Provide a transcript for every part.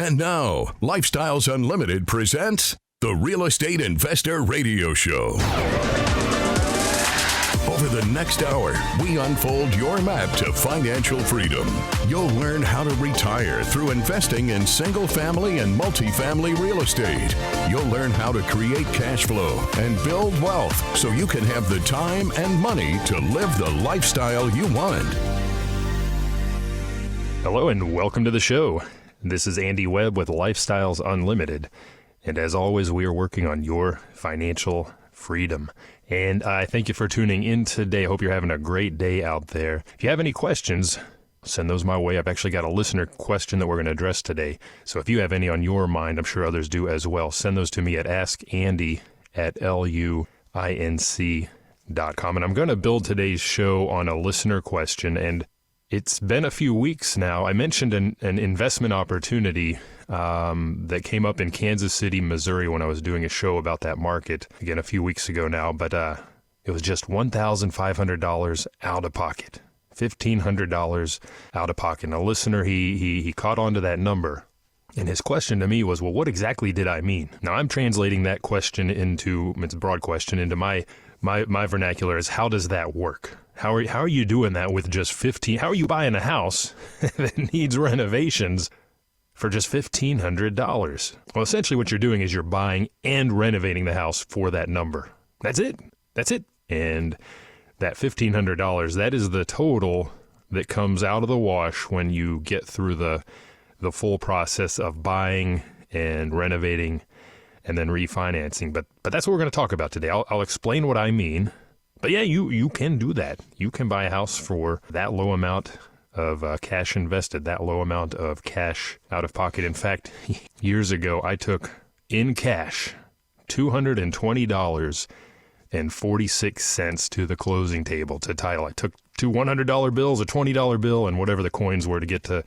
And now, Lifestyles Unlimited presents the Real Estate Investor Radio Show. Over the next hour, we unfold your map to financial freedom. You'll learn how to retire through investing in single-family and multifamily real estate. You'll learn how to create cash flow and build wealth so you can have the time and money to live the lifestyle you want. Hello and welcome to the show. This is Andy Webb with Lifestyles Unlimited. And as always, we are working on your financial freedom. And I thank you for tuning in today. I hope you're having a great day out there. If you have any questions, send those my way. I've actually got a listener question that we're going to address today. So if you have any on your mind, I'm sure others do as well. Send those to me at askandy@luinc.com. And I'm going to build today's show on a listener question. And it's been a few weeks now. I mentioned an investment opportunity that came up in Kansas City, Missouri when I was doing a show about that market, again, a few weeks ago now, but it was just $1,500 out of pocket, $1,500 out of pocket. And a listener, he caught on to that number, and his question to me was, well, what exactly did I mean? Now, I'm translating that question into, it's a broad question, into my vernacular is, how does that work? How are you doing that with just how are you buying a house that needs renovations for just $1,500? Well, essentially what you're doing is you're buying and renovating the house for that number. That's it. And that $1,500, that is the total that comes out of the wash when you get through the full process of buying and renovating and then refinancing. But that's what we're going to talk about today. I'll explain what I mean. But yeah, you can do that. You can buy a house for that low amount of cash invested, that low amount of cash out of pocket. In fact, years ago, I took in cash $220.46 to the closing table to title. I took two $100 bills, a $20 bill, and whatever the coins were to get to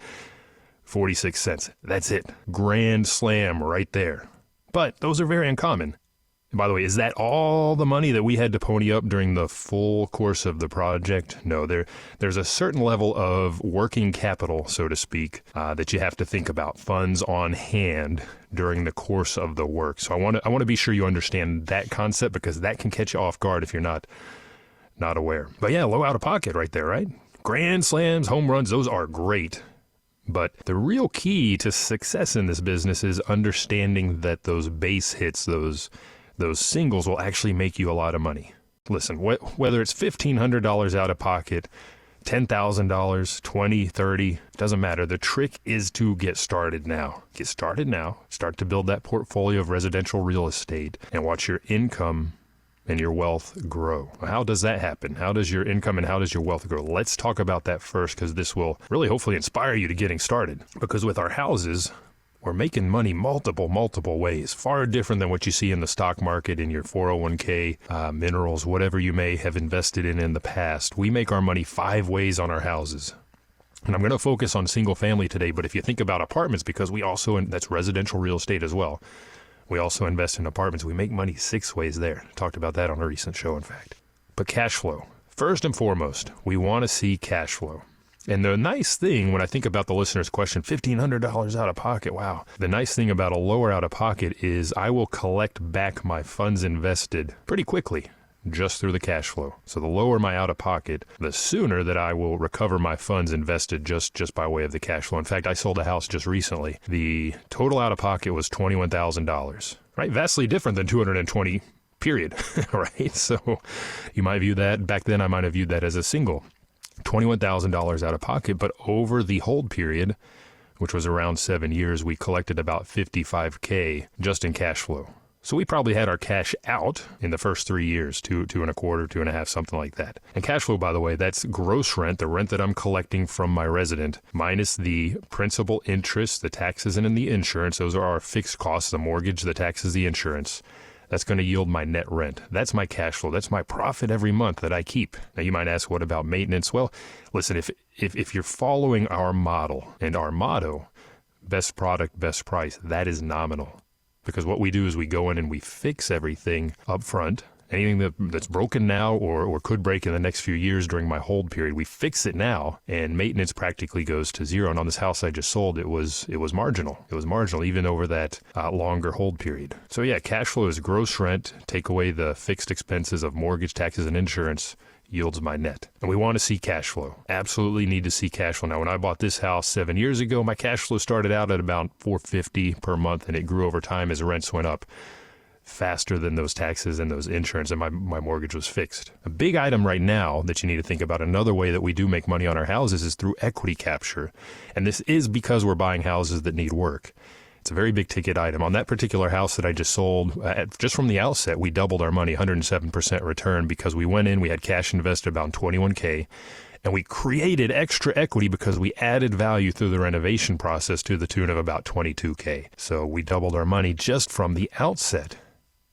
46 cents. That's it. Grand slam right there. But those are very uncommon. By the way, is that all the money that we had to pony up during the full course of the project? No, there's a certain level of working capital, so to speak, that you have to think about, funds on hand during the course of the work. So I want to be sure you understand that concept, because that can catch you off guard if you're not aware. But yeah, low out of pocket right there, right? Grand slams, home runs, those are great. But the real key to success in this business is understanding that those base hits, those singles will actually make you a lot of money. Listen, whether it's $1,500 out of pocket, $10,000, $20,000, $30,000, doesn't matter. The trick is to get started now. Get started now. Start to build that portfolio of residential real estate and watch your income and your wealth grow. How does that happen? How does your income and how does your wealth grow? Let's talk about that first, because this will really hopefully inspire you to getting started. Because with our houses, we're making money multiple ways, far different than what you see in the stock market, in your 401k, minerals, whatever you may have invested in the past. We make our money 5 ways on our houses. And I'm going to focus on single family today, but if you think about apartments, because that's residential real estate as well. We also invest in apartments. We make money 6 ways there. Talked about that on a recent show, in fact. But cash flow. First and foremost, we want to see cash flow. And the nice thing, when I think about the listener's question, $1,500 out of pocket, wow. The nice thing about a lower out of pocket is I will collect back my funds invested pretty quickly, just through the cash flow. So the lower my out of pocket, the sooner that I will recover my funds invested just by way of the cash flow. In fact, I sold a house just recently. The total out of pocket was $21,000, right? Vastly different than $220, period, right? So you might view that, back then I might have viewed that as a single. $21,000 out of pocket, but over the hold period, which was around 7 years, we collected about $55K just in cash flow. So we probably had our cash out in the first 3 years, two and a quarter, 2.5, something like that. And cash flow, by the way, that's gross rent, the rent that I'm collecting from my resident, minus the principal, interest, the taxes, and then the insurance. Those are our fixed costs, the mortgage, the taxes, the insurance. That's going to yield my net rent. That's my cash flow. That's my profit every month that I keep. Now you might ask, what about maintenance? Well, listen, if you're following our model and our motto, best product, best price, that is nominal. Because what we do is we go in and we fix everything up front, Anything that's broken now or could break in the next few years during my hold period, we fix it now, and maintenance practically goes to zero. And on this house I just sold, it was marginal. It was marginal even over that longer hold period. So yeah, cash flow is gross rent, take away the fixed expenses of mortgage, taxes, and insurance, yields my net. And we want to see cash flow. Absolutely need to see cash flow. Now, when I bought this house 7 years ago, my cash flow started out at about $450 per month, and it grew over time as rents went up faster than those taxes and those insurance, and my mortgage was fixed. A big item right now that you need to think about, another way that we do make money on our houses, is through equity capture. And this is because we're buying houses that need work. It's a very big ticket item. On that particular house that I just sold, just from the outset, we doubled our money, 107% return, because we went in, we had cash invested about $21K, and we created extra equity because we added value through the renovation process to the tune of about $22K. So we doubled our money just from the outset.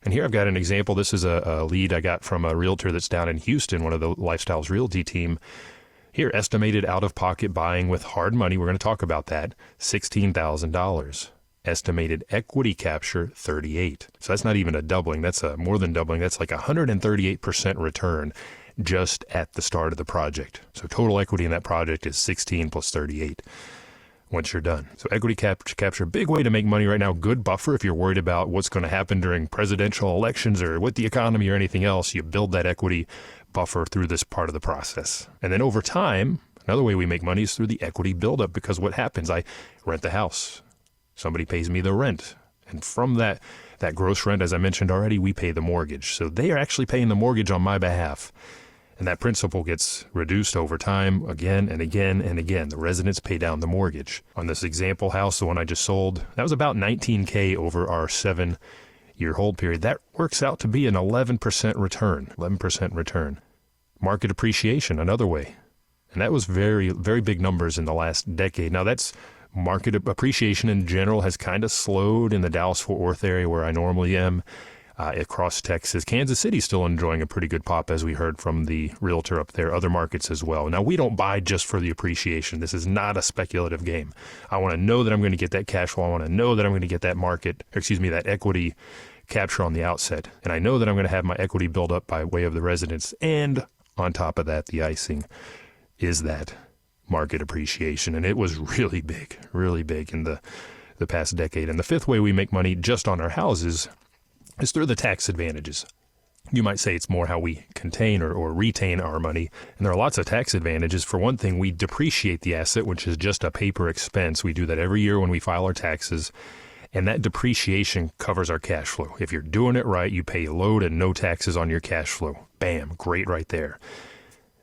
And here I've got an example. This is a lead I got from a realtor that's down in Houston, one of the Lifestyles Realty team. Here, estimated out-of-pocket buying with hard money, we're going to talk about that, $16,000. Estimated equity capture, 38. So that's not even a doubling. That's a more than doubling. That's like 138% return just at the start of the project. So total equity in that project is 16 plus 38 once you're done. So equity capture, big way to make money right now. Good buffer if you're worried about what's going to happen during presidential elections or with the economy or anything else. You build that equity buffer through this part of the process. And then over time, another way we make money is through the equity buildup, because what happens? I rent the house. Somebody pays me the rent. And from that gross rent, as I mentioned already, we pay the mortgage. So they are actually paying the mortgage on my behalf. And that principal gets reduced over time again and again and again. The residents pay down the mortgage. On this example house, the one I just sold, that was about $19K over our 7-year hold period. That works out to be an 11% return. 11% return. Market appreciation, another way. And that was very, very big numbers in the last decade. Now that's market appreciation in general has kind of slowed in the Dallas-Fort Worth area where I normally am. Across Texas, Kansas City's still enjoying a pretty good pop, as we heard from the realtor up there, other markets as well. Now, we don't buy just for the appreciation. This is not a speculative game. I want to know that I'm going to get that cash flow. I want to know that I'm going to get that that equity capture on the outset. And I know that I'm going to have my equity build up by way of the residents. And on top of that, the icing is that market appreciation. And it was really big in the past decade. And the fifth way we make money just on our houses is through the tax advantages. You might say it's more how we contain or retain our money. And there are lots of tax advantages. For one thing, we depreciate the asset, which is just a paper expense. We do that every year when we file our taxes. And that depreciation covers our cash flow. If you're doing it right, you pay low to no taxes on your cash flow. Bam, great right there.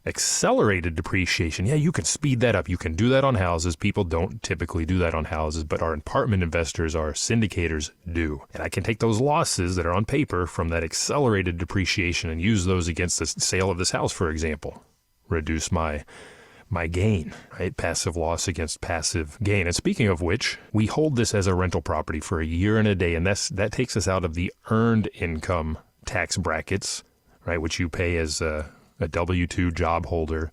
Accelerated depreciation, yeah, you can speed that up. You can do that on houses. People don't typically do that on houses, but our apartment investors, our syndicators do. And I can take those losses that are on paper from that accelerated depreciation and use those against the sale of this house, for example. Reduce my gain, right? Passive loss against passive gain. And speaking of which, we hold this as a rental property for a year and a day, and that takes us out of the earned income tax brackets, right, which you pay as a W-2 job holder,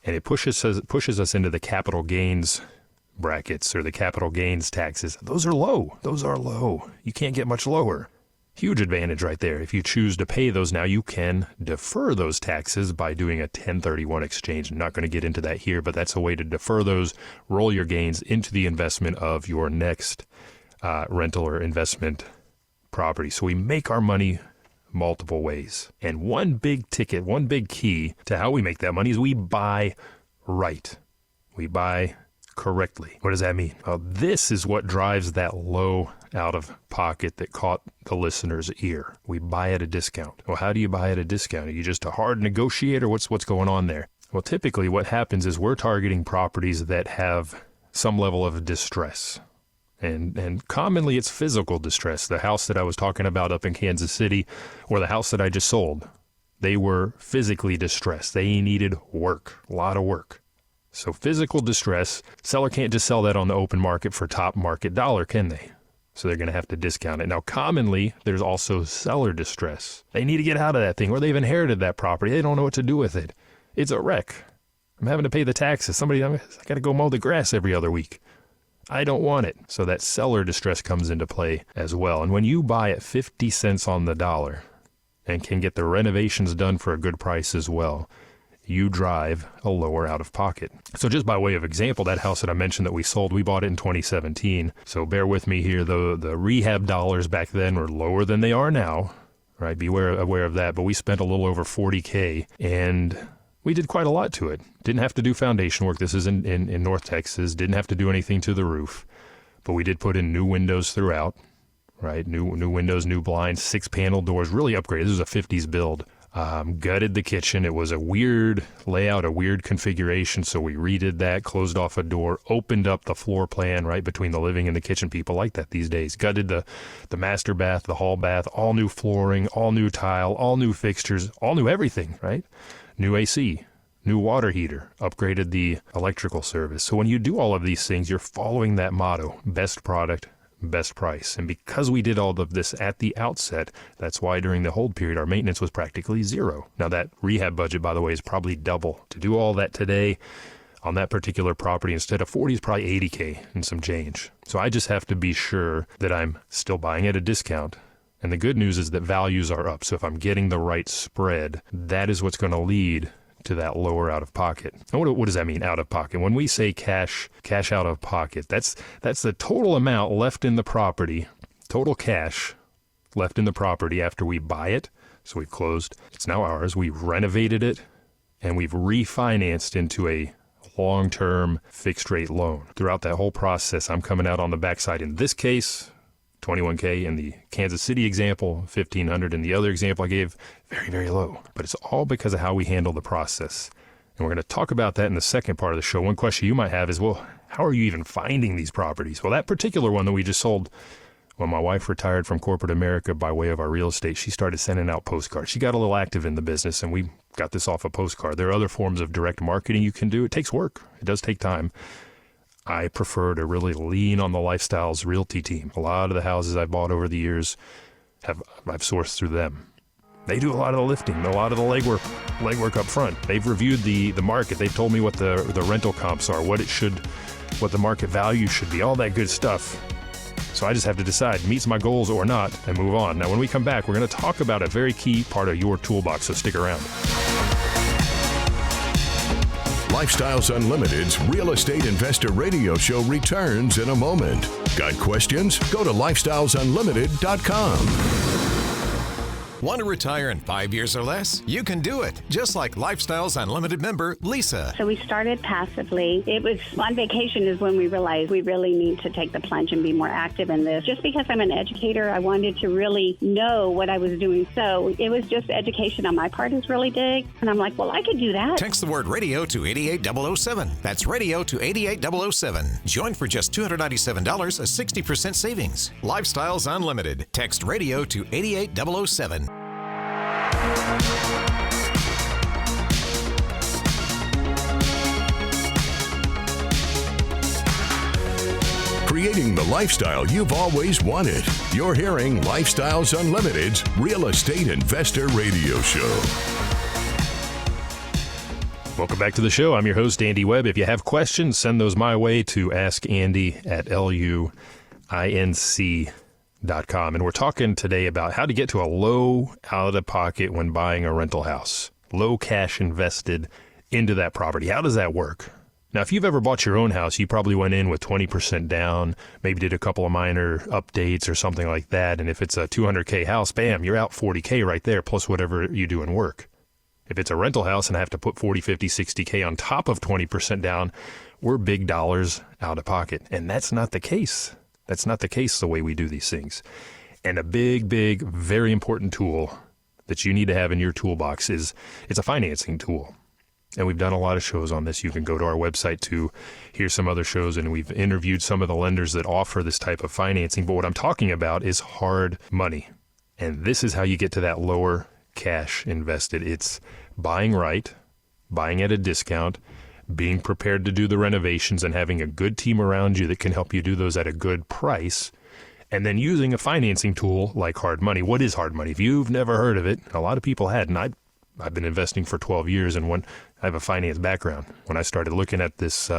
and it pushes us into the capital gains brackets or the capital gains taxes. Those are low. You can't get much lower. Huge advantage right there. If you choose to pay those now, you can defer those taxes by doing a 1031 exchange. I'm not going to get into that here, but that's a way to defer those, roll your gains into the investment of your next rental or investment property. So we make our money multiple ways. And one big key to how we make that money is we buy right. We buy correctly. What does that mean? Well, this is what drives that low out of pocket that caught the listener's ear. We buy at a discount. Well, how do you buy at a discount? Are you just a hard negotiator? What's going on there? Well, typically what happens is we're targeting properties that have some level of distress. And commonly it's physical distress. The house that I was talking about up in Kansas City, or the house that I just sold, they were physically distressed. They needed work, a lot of work. So physical distress, seller can't just sell that on the open market for top market dollar, can they? So they're going to have to discount it. Now, commonly, there's also seller distress. They need to get out of that thing, or they've inherited that property. They don't know what to do with it. It's a wreck. I'm having to pay the taxes. I got to go mow the grass every other week. I don't want it. So that seller distress comes into play as well. And when you buy at 50 cents on the dollar, and can get the renovations done for a good price as well, you drive a lower out-of-pocket. So just by way of example, that house that I mentioned that we sold, we bought it in 2017. So bear with me here. The rehab dollars back then were lower than they are now, right? Be aware of that. But we spent a little over $40K, and we did quite a lot to it. Didn't have to do foundation work. This is in North Texas. Didn't have to do anything to the roof. But we did put in new windows throughout, right? New windows, new blinds, 6-panel doors, really upgraded. This was a 50s build. Gutted the kitchen. It was a weird layout, a weird configuration, so we redid that, closed off a door, opened up the floor plan right between the living and the kitchen. People like that these days. Gutted the master bath, the hall bath, all new flooring, all new tile, all new fixtures, all new everything, right? New AC, new water heater, upgraded the electrical service. So when you do all of these things, you're following that motto, best product, best price. And because we did all of this at the outset, that's why during the hold period, our maintenance was practically zero. Now that rehab budget, by the way, is probably double. To do all that today on that particular property, instead of 40 is probably 80K and some change. So I just have to be sure that I'm still buying at a discount. And the good news is that values are up. So if I'm getting the right spread, that is what's going to lead to that lower out of pocket. And what does that mean, out of pocket? When we say cash out of pocket, that's the total amount left in the property, total cash left in the property after we buy it. So we've closed, it's now ours, we've renovated it, and we've refinanced into a long-term fixed rate loan. Throughout that whole process, I'm coming out on the backside. In this case, $21K. In the Kansas City example, $1,500. In the other example I gave, very, very low. But it's all because of how we handle the process. And we're going to talk about that in the second part of the show. One question you might have is, well, how are you even finding these properties? Well, that particular one that we just sold, when my wife retired from corporate America by way of our real estate, she started sending out postcards. She got a little active in the business, and we got this off a postcard. There are other forms of direct marketing you can do. It takes work. It does take time. I prefer to really lean on the Lifestyles Realty team. A lot of the houses I've bought over the years, I've sourced through them. They do a lot of the lifting, a lot of the legwork up front. They've reviewed the market. They've told me what the rental comps are, what the market value should be, all that good stuff. So I just have to decide, meets my goals or not, and move on. Now, when we come back, we're going to talk about a very key part of your toolbox, so stick around. Lifestyles Unlimited's Real Estate Investor Radio Show returns in a moment. Got questions? Go to lifestylesunlimited.com. Want to retire in 5 years or less? You can do it, just like Lifestyles Unlimited member Lisa. So we started passively. It was on vacation is when we realized we really need to take the plunge and be more active in this. Just because I'm an educator, I wanted to really know what I was doing. So it was just education on my part is really big. And I'm like, well, I could do that. Text the word radio to 88007. That's radio to 88007. Join for just $297, a 60% savings. Lifestyles Unlimited. Text radio to 88007. Creating the lifestyle you've always wanted. You're hearing Lifestyles Unlimited's Real Estate Investor Radio Show. Welcome back to the show. I'm your host, Andy Webb. If you have questions, send those my way to askandy@luinc.com. And we're talking today about how to get to a low out-of-pocket when buying a rental house. Low cash invested into that property. How does that work? Now, if you've ever bought your own house, you probably went in with 20% down, maybe did a couple of minor updates or something like that. And if it's a $200K house, bam, you're out $40K right there, plus whatever you do in work. If it's a rental house and I have to put 40, 50, 60K on top of 20% down, we're big dollars out of pocket. And that's not the case. That's not the case the way we do these things. And a big, very important tool that you need to have in your toolbox is it's a financing tool. And we've done a lot of shows on this. You can go to our website to hear some other shows, and we've interviewed some of the lenders that offer this type of financing. But what I'm talking about is hard money. And this is how you get to that lower cash invested. It's buying right, buying at a discount, being prepared to do the renovations, and having a good team around you that can help you do those at a good price. And then using a financing tool like hard money. What is hard money? If you've never heard of it, a lot of people hadn't. I've been investing for 12 years, and when I have a finance background. When I started looking at these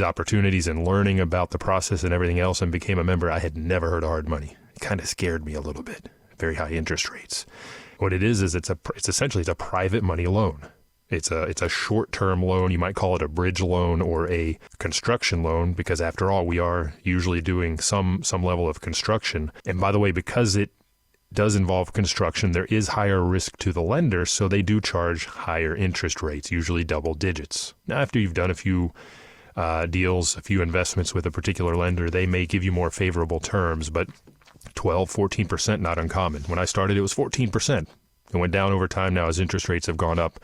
opportunities and learning about the process and everything else and became a member, I had never heard of hard money. It kind of scared me a little bit. very high interest rates. What it is it's essentially a private money loan. It's a short-term loan. You might call it a bridge loan or a construction loan, because after all, we are usually doing some level of construction. And by the way, because it does involve construction, there is higher risk to the lender, so they do charge higher interest rates, usually double digits. Now, after you've done a few deals, a few investments with a particular lender, they may give you more favorable terms, but 12, 14%, not uncommon. When I started, it was 14%. It went down over time now as interest rates have gone up.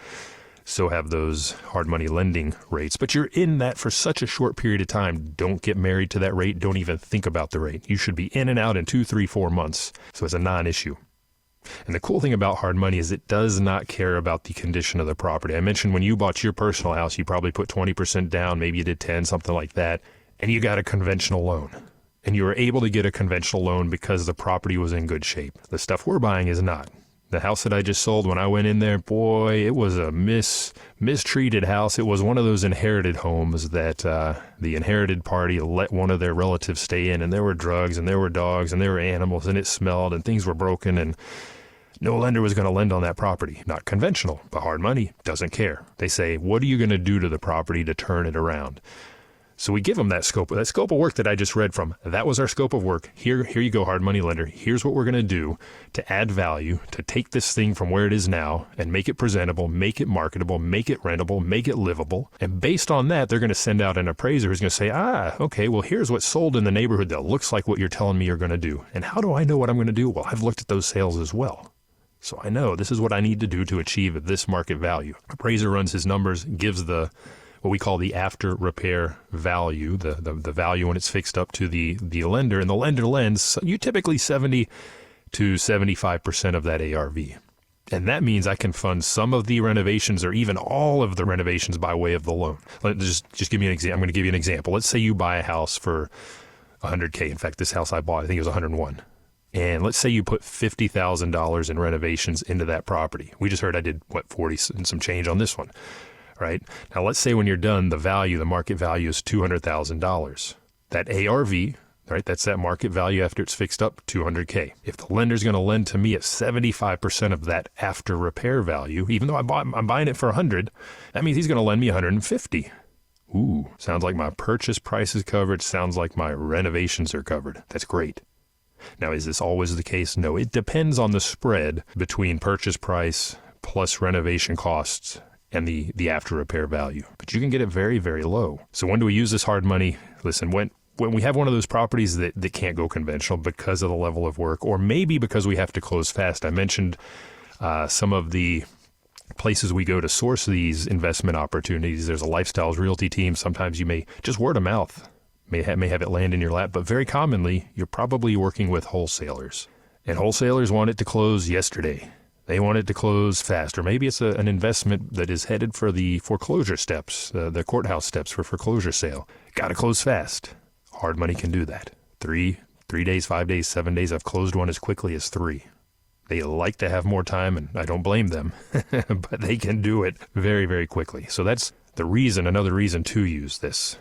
So have those hard money lending rates. But you're in that for such a short period of time. Don't get married to that rate. Don't even think about the rate. You should be in and out in 2, 3, 4 months. So it's a non-issue. And the cool thing about hard money is it does not care about the condition of the property. I mentioned when you bought your personal house, you probably put 20% down, maybe you did 10, something like that, and you got a conventional loan. And you were able to get a conventional loan because the property was in good shape. The stuff we're buying is not. The house that I just sold, when I went in there, boy, it was a mistreated house. It was one of those inherited homes that the inherited party let one of their relatives stay in, and there were drugs, and there were dogs, and there were animals, and it smelled, and things were broken, and no lender was going to lend on that property. Not conventional, but hard money doesn't care. They say, what are you going to do to the property to turn it around? So we give them that scope of work that I just read from. That was our scope of work. Here you go, hard money lender. Here's what we're going to do to add value, to take this thing from where it is now and make it presentable, make it marketable, make it rentable, make it livable. And based on that, they're going to send out an appraiser who's going to say, okay, well, here's what's sold in the neighborhood that looks like what you're telling me you're going to do. And how do I know what I'm going to do? Well, I've looked at those sales as well. So I know this is what I need to do to achieve this market value. Appraiser runs his numbers, gives what we call the after repair value, the value when it's fixed up to the lender, and the lender lends you typically 70 to 75% of that ARV. And that means I can fund some of the renovations or even all of the renovations by way of the loan. Just give me an example. I'm going to give you an example. Let's say you buy a house for $100K. In fact, this house I bought, I think it was $101. And let's say you put $50,000 in renovations into that property. We just heard I did, 40 and some change on this one. Right? Now, let's say when you're done, the market value is $200,000. That ARV, right? That's that market value after it's fixed up, $200K. If the lender's going to lend to me at 75% of that after repair value, even though I'm buying it for $100, that means he's going to lend me $150. Ooh, sounds like my purchase price is covered. Sounds like my renovations are covered. That's great. Now, is this always the case? No, it depends on the spread between purchase price plus renovation costs and the after repair value. But you can get it very, very low. So when do we use this hard money? Listen, when we have one of those properties that can't go conventional because of the level of work, or maybe because we have to close fast. I mentioned some of the places we go to source these investment opportunities. There's a Lifestyles Realty team. Sometimes you may just word of mouth may have it land in your lap, but very commonly you're probably working with wholesalers. And wholesalers want it to close yesterday. They want it to close fast, or maybe it's an investment that is headed for the foreclosure steps, the courthouse steps for foreclosure sale. Got to close fast. Hard money can do that. 3 days, 5 days, 7 days. I've closed one as quickly as 3. They like to have more time, and I don't blame them, but they can do it very, very quickly. So that's another reason to use this.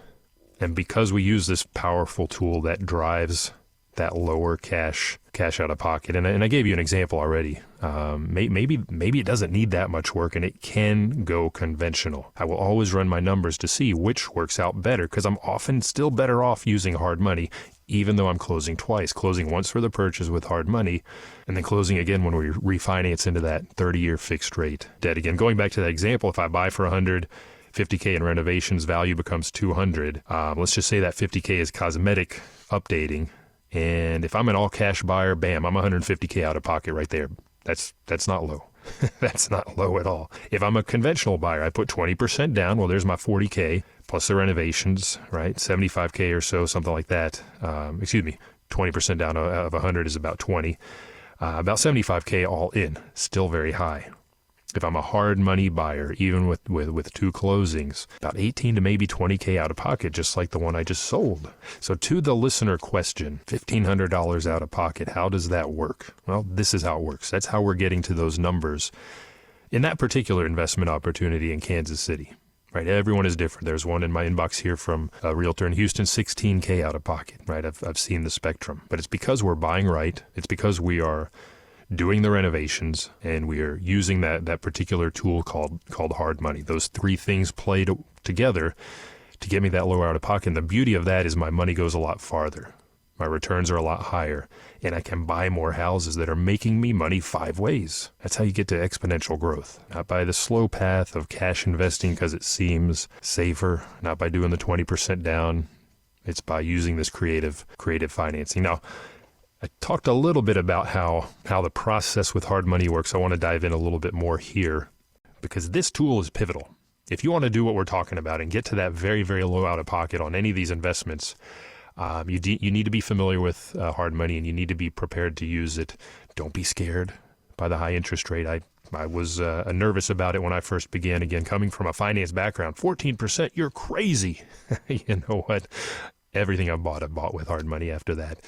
And because we use this powerful tool that drives that lower cash out of pocket. And I gave you an example already. Maybe it doesn't need that much work and it can go conventional. I will always run my numbers to see which works out better, because I'm often still better off using hard money, even though I'm closing twice, closing once for the purchase with hard money and then closing again when we refinance into that 30-year fixed rate debt. Again, going back to that example, if I buy for $150K in renovations, value becomes $200. Let's just say that $50K is cosmetic updating. And if I'm an all-cash buyer, bam, I'm $150K out of pocket right there. That's not low. That's not low at all. If I'm a conventional buyer, I put 20% down. Well, there's my $40K plus the renovations, right? $75K or so, something like that. 20% down of 100 is about 20. About $75K all in. Still very high. If I'm a hard money buyer, even with 2 closings, about 18 to maybe 20K out of pocket, just like the one I just sold. So to the listener question, $1,500 out of pocket, how does that work? Well, this is how it works. That's how we're getting to those numbers in that particular investment opportunity in Kansas City. Right? Everyone is different. There's one in my inbox here from a realtor in Houston, $16K out of pocket. Right? I've seen the spectrum, but it's because we're buying right. It's because we are doing the renovations, and we are using that particular tool called hard money. Those three things play together to get me that low out of pocket. And the beauty of that is my money goes a lot farther. My returns are a lot higher, and I can buy more houses that are making me money 5 ways. That's how you get to exponential growth. Not by the slow path of cash investing because it seems safer, not by doing the 20% down. It's by using this creative financing. Now, I talked a little bit about how the process with hard money works. I want to dive in a little bit more here because this tool is pivotal. If you want to do what we're talking about and get to that very, very low out of pocket on any of these investments, you need to be familiar with hard money, and you need to be prepared to use it. Don't be scared by the high interest rate. I was nervous about it when I first began. Again, coming from a finance background, 14%, you're crazy. You know what? Everything I've bought with hard money after that.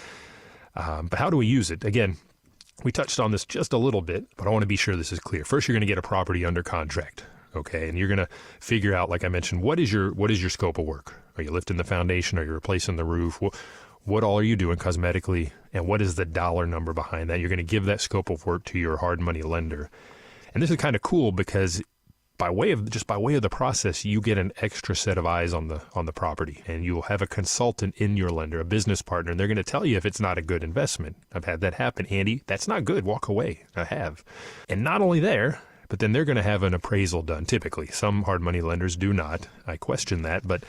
But how do we use it? Again, we touched on this just a little bit, but I want to be sure this is clear. First, you're going to get a property under contract. Okay, and you're going to figure out, like I mentioned, what is your scope of work? Are you lifting the foundation? Are you replacing the roof? What all are you doing cosmetically? And what is the dollar number behind that? You're going to give that scope of work to your hard money lender. And this is kind of cool because by way of the process, you get an extra set of eyes on the property, and you'll have a consultant in your lender, a business partner, and they're going to tell you if it's not a good investment. I've had that happen. Andy, that's not good. Walk away. I have. And not only there, but then they're going to have an appraisal done. Typically, some hard money lenders do not. I question that, but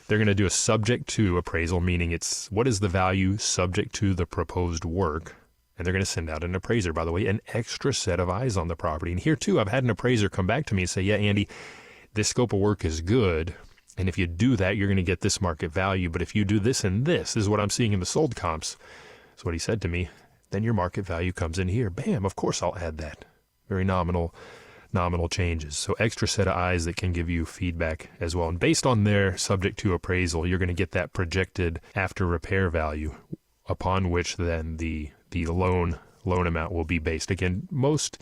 they're going to do a subject to appraisal, meaning it's what is the value subject to the proposed work. And they're going to send out an appraiser, by the way, an extra set of eyes on the property. And here too, I've had an appraiser come back to me and say, yeah, Andy, this scope of work is good. And if you do that, you're going to get this market value. But if you do this and this is what I'm seeing in the sold comps. That's what he said to me. Then your market value comes in here. Bam, of course I'll add that. Very nominal changes. So extra set of eyes that can give you feedback as well. And based on their subject to appraisal, you're going to get that projected after repair value upon which then the loan amount will be based. Again, most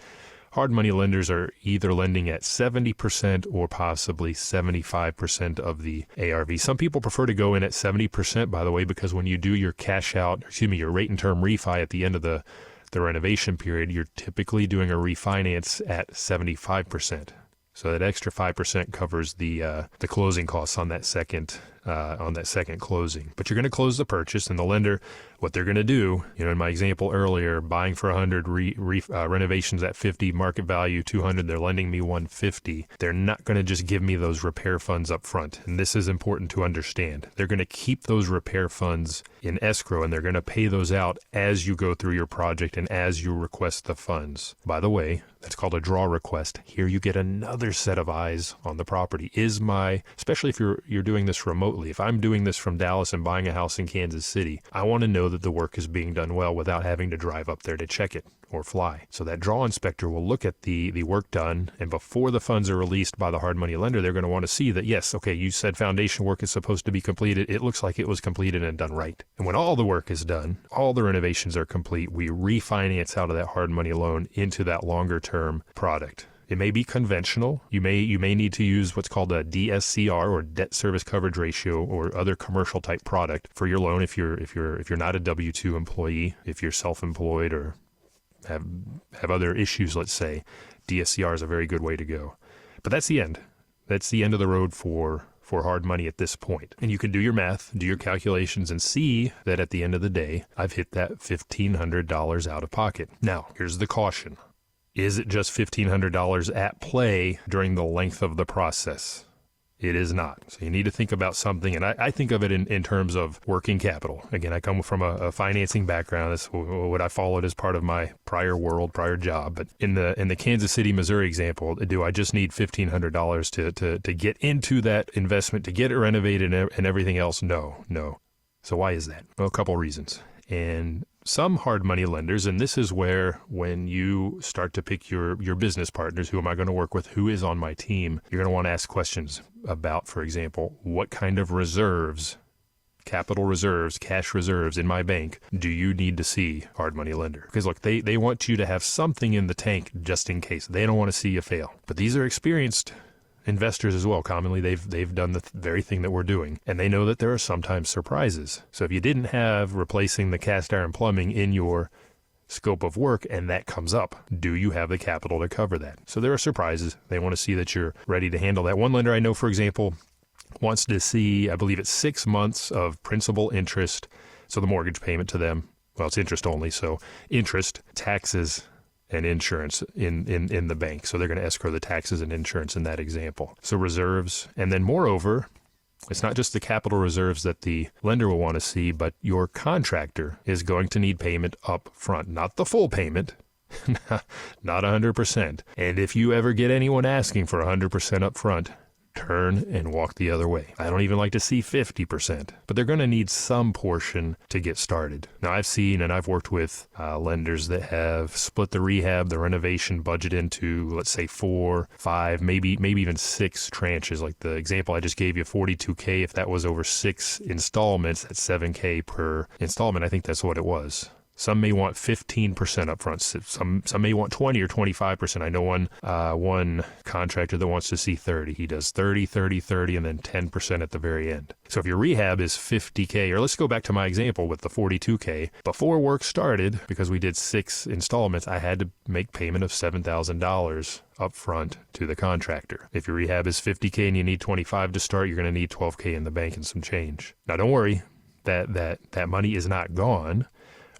hard money lenders are either lending at 70% or possibly 75% of the ARV. Some people prefer to go in at 70%, by the way, because when you do your your rate and term refi at the end of the renovation period, you're typically doing a refinance at 75%. So that extra 5% covers the closing costs on that second closing. But you're going to close the purchase, and the lender, what they're going to do, in my example earlier, buying for 100, renovations at 50, market value 200, they're lending me 150. They're not going to just give me those repair funds up front. And this is important to understand. They're going to keep those repair funds in escrow, and they're going to pay those out as you go through your project and as you request the funds. By the way, that's called a draw request. Here you get another set of eyes on the property. Especially if you're doing this remotely. If I'm doing this from Dallas and buying a house in Kansas City, I want to know that the work is being done well without having to drive up there to check it or fly. So that draw inspector will look at the work done, and before the funds are released by the hard money lender, they're going to want to see that, yes, okay, you said foundation work is supposed to be completed. It looks like it was completed and done right. And when all the work is done, all the renovations are complete, we refinance out of that hard money loan into that longer term product. It may be conventional. You may need to use what's called a DSCR, or debt service coverage ratio, or other commercial type product for your loan if you're not a W-2 employee, if you're self-employed or have other issues, let's say. DSCR is a very good way to go. But that's the end. That's the end of the road for hard money at this point. And you can do your math, do your calculations, and see that at the end of the day, I've hit that $1,500 out of pocket. Now, here's the caution. Is it just $1,500 at play during the length of the process? It is not. So you need to think about something, and I think of it in terms of working capital. Again, I come from a financing background. That's what I followed as part of my prior job. But in the Kansas City, Missouri example, do I just need $1,500 to get into that investment, to get it renovated and everything else? No. So why is that? Well, a couple reasons. And some hard money lenders, and this is where when you start to pick your business partners, who am I going to work with, who is on my team, you're going to want to ask questions about, for example, what kind of reserves, capital reserves, cash reserves in my bank do you need to see, hard money lender? Because look, they want you to have something in the tank just in case. They don't want to see you fail. But these are experienced investors as well. Commonly, they've done the very thing that we're doing, and they know that there are sometimes surprises. So if you didn't have replacing the cast iron plumbing in your scope of work and that comes up. Do you have the capital to cover that? So there are surprises. They want to see that you're ready to handle that. One lender I know, for example, wants to see, I believe it's 6 months of principal, interest, so the mortgage payment to them. Well, it's interest only, so interest, taxes, and insurance in the bank. So they're going to escrow the taxes and insurance in that example. So reserves, and then moreover, it's not just the capital reserves that the lender will want to see, but your contractor is going to need payment up front, not the full payment, not 100%. And if you ever get anyone asking for 100% up front, turn and walk the other way. I don't even like to see 50%, but they're going to need some portion to get started. Now, I've seen and I've worked with lenders that have split the rehab, the renovation budget into, let's say, 4, 5, maybe even 6 tranches. Like the example I just gave you, $42K, if that was over 6 installments, that's $7K per installment. I think that's what it was. Some may want 15% up front. Some may want 20 or 25%. I know one contractor that wants to see 30. He does 30, 30, 30, and then 10% at the very end. So if your rehab is $50K, or let's go back to my example with the $42K. Before work started, because we did 6 installments, I had to make payment of $7,000 up front to the contractor. If your rehab is $50K and you need 25 to start, you're going to need $12K in the bank and some change. Now, don't worry, that money is not gone.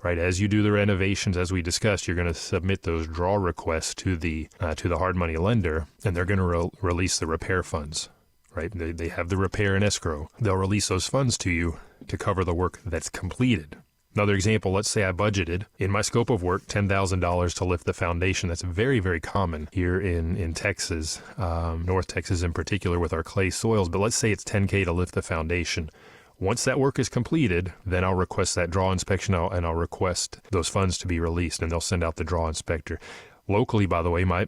Right, as you do the renovations, as we discussed, you're going to submit those draw requests to the hard money lender, and they're going to release the repair funds. Right, they have the repair in escrow. They'll release those funds to you to cover the work that's completed. Another example, let's say I budgeted in my scope of work $10,000 to lift the foundation. That's very, very common here in Texas, North Texas in particular with our clay soils. But let's say it's $10K to lift the foundation. Once that work is completed, then I'll request that draw inspection and I'll request those funds to be released, and they'll send out the draw inspector. Locally, by the way, my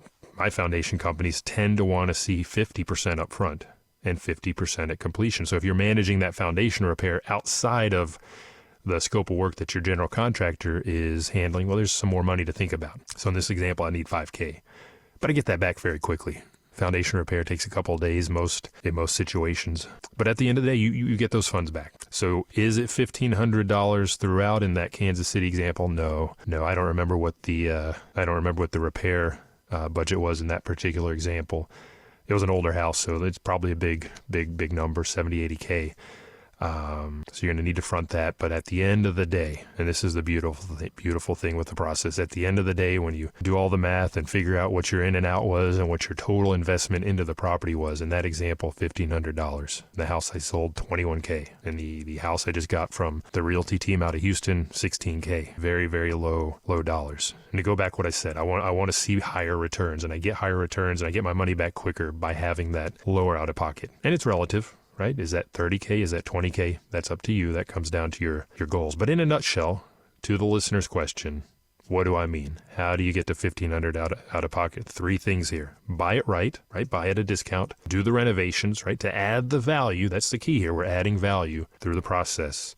foundation companies tend to want to see 50% up front and 50% at completion. So if you're managing that foundation repair outside of the scope of work that your general contractor is handling, well, there's some more money to think about. So in this example, I need $5K, but I get that back very quickly. Foundation repair takes a couple of days in most situations. But at the end of the day, you get those funds back. So is it $1,500 throughout in that Kansas City example? No, I don't remember what the repair budget was in that particular example. It was an older house, so it's probably a big number, 70, 80K. So you're going to need to front that. But at the end of the day, and this is the beautiful thing with the process, at the end of the day, when you do all the math and figure out what your in and out was and what your total investment into the property was, in that example, $1,500. The house I sold, $21K. And the house I just got from the realty team out of Houston, $16K. Very, very low dollars. And to go back what I said, I want to see higher returns, and I get higher returns and I get my money back quicker by having that lower out of pocket. And it's relative. Right? Is that 30K? Is that 20K? That's up to you. That comes down to your goals. But in a nutshell, to the listener's question, what do I mean? How do you get to $1,500 out of pocket? 3 things here. Buy it right? Buy at a discount. Do the renovations, right? To add the value. That's the key here. We're adding value through the process.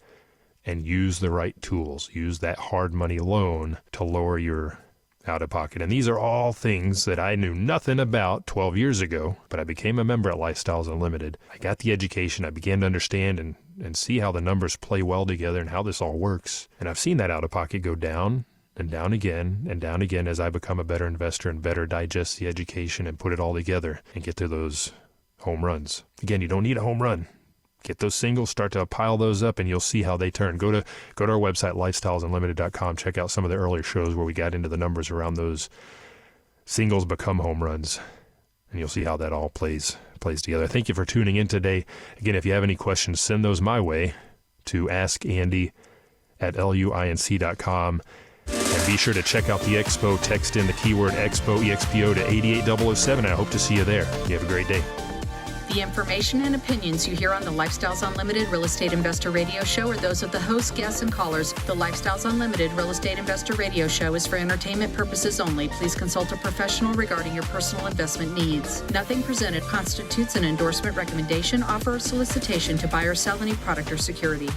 And use the right tools. Use that hard money loan to lower your out of pocket. And these are all things that I knew nothing about 12 years ago, but I became a member at Lifestyles Unlimited. I got the education. I began to understand and see how the numbers play well together and how this all works. And I've seen that out of pocket go down and down again and down again as I become a better investor and better digest the education and put it all together and get to those home runs. Again, you don't need a home run. Get those singles, start to pile those up, and you'll see how they turn. Go to our website, lifestylesunlimited.com. Check out some of the earlier shows where we got into the numbers around those singles become home runs, and you'll see how that all plays together. Thank you for tuning in today. Again, if you have any questions, send those my way to askandy@luinc.com. And be sure to check out the Expo. Text in the keyword Expo, EXPO, to 88007. I hope to see you there. You have a great day. The information and opinions you hear on the Lifestyles Unlimited Real Estate Investor Radio Show are those of the hosts, guests, and callers. The Lifestyles Unlimited Real Estate Investor Radio Show is for entertainment purposes only. Please consult a professional regarding your personal investment needs. Nothing presented constitutes an endorsement, recommendation, offer, or solicitation to buy or sell any product or security.